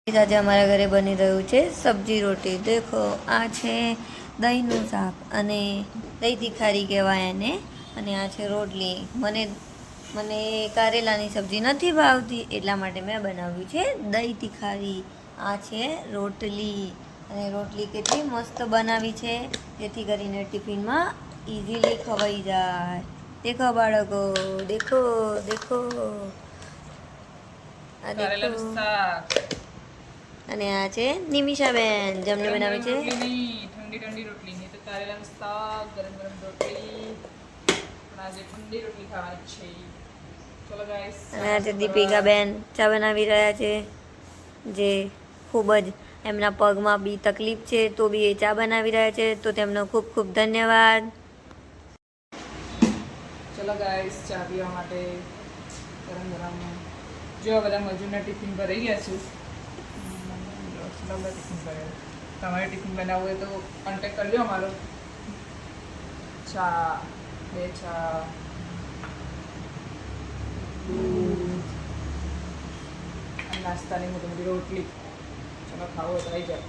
આજે અમારા ઘરે બની રહ્યું છે સબ્જી રોટી. દેખો આ છે દહીંનું શાક અને દહીં તીખારી કહેવાય એને, અને આ છે રોટલી. મને કારેલાની સબ્જી નથી ભાવતી એટલા માટે મેં બનાવ્યું છે દહીં તીખારી. આ છે રોટલી, અને રોટલી કેટલી મસ્ત બનાવી છે જેથી કરીને ટિફિનમાં ઇઝીલી ખવાઈ જાય. દેખો બાળકો, દેખો દેખો, આ દેખો. અને આ છે નિમિષાબેન, જેમને બનાવે છે ઠંડી ઠંડી રોટલી નહીં તો કારેલાનું શાક, ગરમ ગરમ રોટલી. પણ આજે ઠંડી રોટલી ખાવાની છે. ચલો ગાઈસ. અને આ છે દીપિકાબેન, ચા બનાવી રહ્યા છે. જે ખૂબ જ એમના પગમાં બી તકલીફ છે તો બી એ ચા બનાવી રહ્યા છે, તો તેમનો ખૂબ ખૂબ ધન્યવાદ. ચલો ગાઈસ, ચા પીવા માટે ગરમ ગરમ. જો બધા મજૂરના ટિફિન ભરાઈ ગયા છે. ટિફિન ભરાય. તમારે ટિફિન બનાવવું હોય તો કોન્ટેક્ટ કરજો અમારો. ચા, 2 ચા, દૂધ, નાસ્તાની મોટી મોટી રોટલી. ચલો ખાવો તો આવી જાઓ.